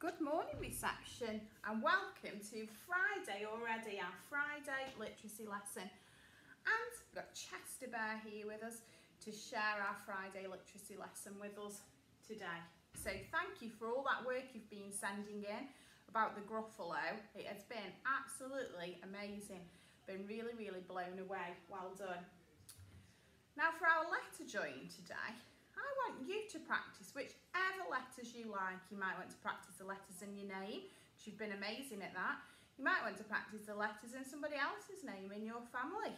Good morning reception and welcome to Friday already, our Friday literacy lesson. And we've got Chester Bear here with us to share our Friday literacy lesson with us today. So thank you for all that work you've been sending in about the Gruffalo. It has been absolutely amazing. Been really blown away. Well done. Now for our letter join today, I want you to practice whichever letters you like. You might want to practice the letters in your name, because you've been amazing at that. You might want to practice the letters in somebody else's name in your family.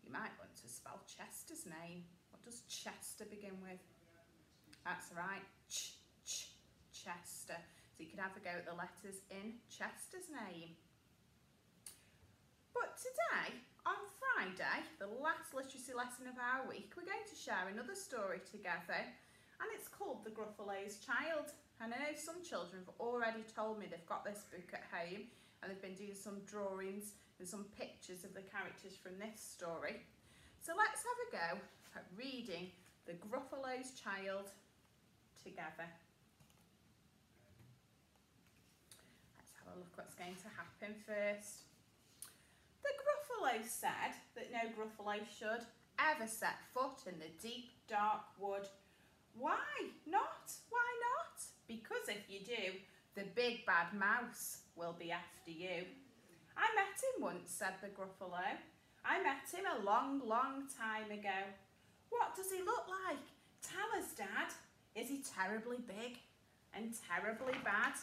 You might want to spell Chester's name. What does Chester begin with? That's right, Chester. So you could have a go at the letters in Chester's name. But today, on Friday, the last literacy lesson of our week, we're going to share another story together, and it's called The Gruffalo's Child. And I know some children have already told me they've got this book at home and they've been doing some drawings and some pictures of the characters from this story. So let's have a go at reading The Gruffalo's Child together. Let's have a look what's going to happen first. The Gruffalo said that no Gruffalo should ever set foot in the deep, dark wood. Why not? Why not? Because if you do, the big bad mouse will be after you. I met him once, said the Gruffalo. I met him a long time ago. What does he look like? Tell us, Dad. Is he terribly big and terribly bad?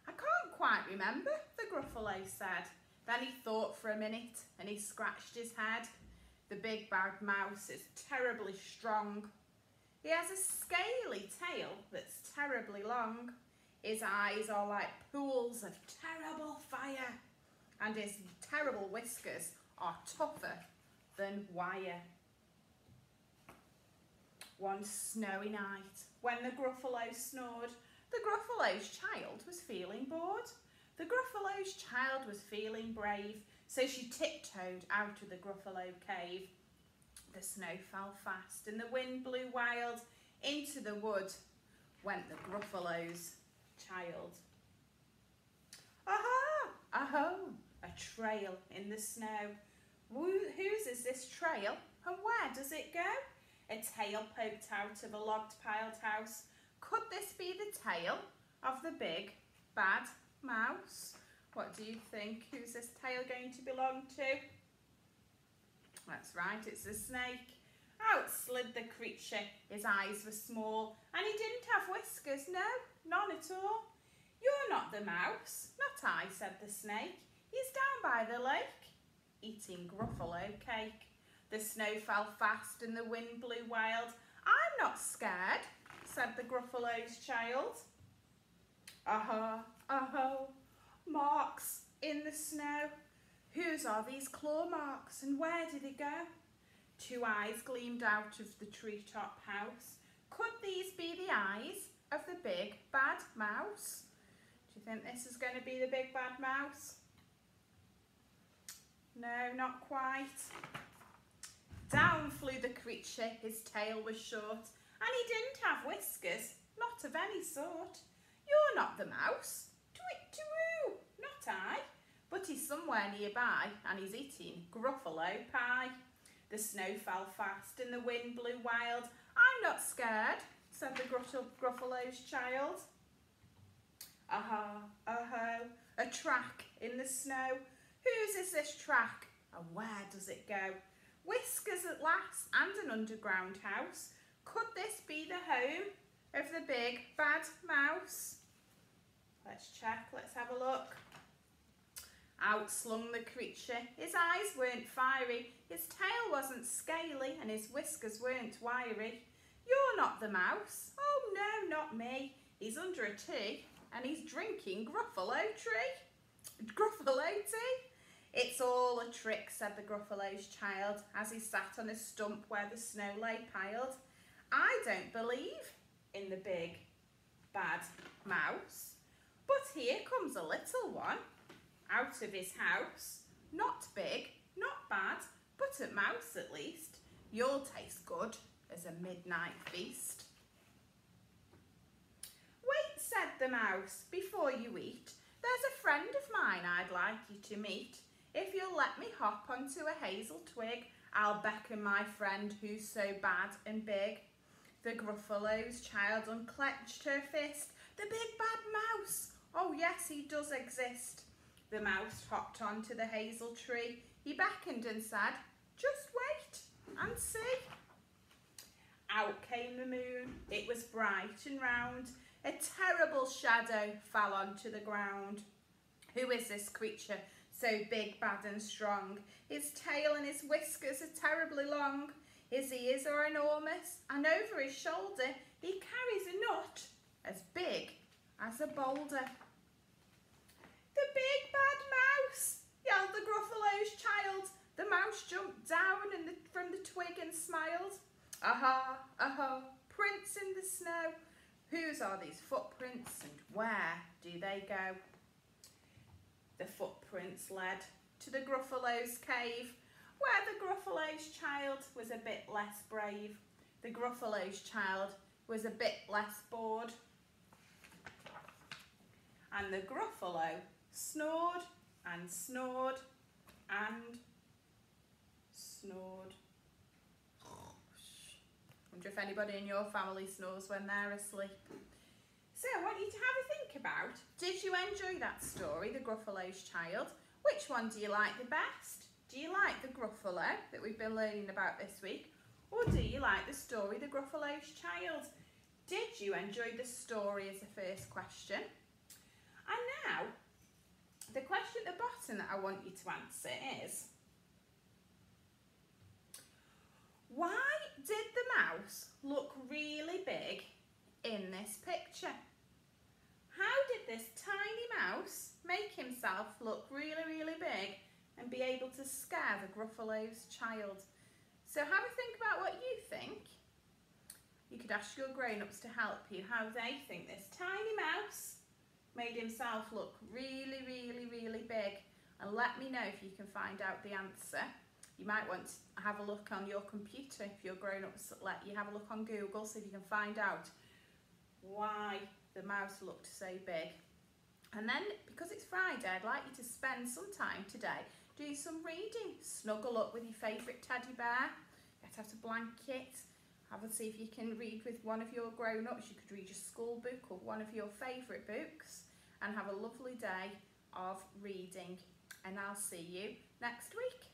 I can't quite remember, the Gruffalo said. Then he thought for a minute and he scratched his head. The big bad mouse is terribly strong. He has a scaly tail that's terribly long. His eyes are like pools of terrible fire, and his terrible whiskers are tougher than wire. One snowy night, when the Gruffalo snored, the Gruffalo's child was feeling bored. The Gruffalo's child was feeling brave, so she tiptoed out of the Gruffalo cave. The snow fell fast and the wind blew wild. Into the wood went the Gruffalo's child. Aha! Aho! A trail in the snow. Whose is this trail and where does it go? A tail poked out of a logged piled house. Could this be the tail of the big bad mouse? What do you think? Who's this tail going to belong to? That's right, it's the snake. Out slid the creature. His eyes were small and he didn't have whiskers. No, none at all. You're not the mouse. Not I, said the snake. He's down by the lake, eating Gruffalo cake. The snow fell fast and the wind blew wild. I'm not scared, said the Gruffalo's child. Aha, aho, marks in the snow. Whose are these claw marks and where did it go? Two eyes gleamed out of the treetop house. Could these be the eyes of the big bad mouse? Do you think this is going to be the big bad mouse? No, not quite. Down flew the creature, his tail was short, and he didn't have whiskers, not of any sort. You're not the mouse, twit-to-woo, not I, but he's somewhere nearby and he's eating Gruffalo pie. The snow fell fast and the wind blew wild. I'm not scared, said the Gruffalo's child. Aha, aho, a track in the snow. Whose is this track and where does it go? Whiskers at last and an underground house. Could this be the home of the big bad mouse? Let's check, let's have a look. Out slung the creature. His eyes weren't fiery, his tail wasn't scaly and his whiskers weren't wiry. You're not the mouse. Oh no, not me. He's under a tree and he's drinking Gruffalo tea. It's all a trick, said the Gruffalo's child as he sat on a stump where the snow lay piled. I don't believe in the big bad mouse. But here comes a little one out of his house. Not big, not bad, but a mouse at least. You'll taste good as a midnight feast. said the mouse, before you eat, there's a friend of mine I'd like you to meet. If you'll let me hop onto a hazel twig, I'll beckon my friend who's so bad and big. The Gruffalo's child unclenched her fist. The big bad mouse, oh yes, he does exist. The mouse hopped onto the hazel tree. He beckoned and said, just wait and see. Out came the moon, it was bright and round. A terrible shadow fell onto the ground. Who is this creature, so big, bad and strong? His tail and his whiskers are terribly long. His ears are enormous, and over his shoulder he carries a nut as big as a boulder. The big bad mouse, yelled the Gruffalo's child. The mouse jumped down from the twig and smiled. Aha, aha, prints in the snow. Whose are these footprints and where do they go? The footprints led to the Gruffalo's cave, where the Gruffalo's child was a bit less brave. The Gruffalo's child was a bit less bored. And the Gruffalo snored and snored and snored. Wonder if anybody in your family snores when they're asleep. So I want you to have a think about, did you enjoy that story, the Gruffalo's child? Which one do you like the best? Do you like the Gruffalo that we've been learning about this week? Or do you like the story, the Gruffalo's child? Did you enjoy the story as the first question? And now, the question at the bottom that I want you to answer is, why did the mouse look really big in this picture? How did this tiny mouse make himself look really, really big and be able to scare the Gruffalo's child? So have a think about what you think. You could ask your grown-ups to help you how they think this tiny mouse made himself look really, really, really big, and let me know if you can find out the answer. You might want to have a look on your computer if your grown-ups let you have a look on Google, so if you can find out why the mouse looked so big. And then, because it's Friday, I'd like you to spend some time today do some reading. Snuggle up with your favourite teddy bear, get out a blanket, have a see if you can read with one of your grown-ups. You could read your school book or one of your favourite books, and have a lovely day of reading. And I'll see you next week.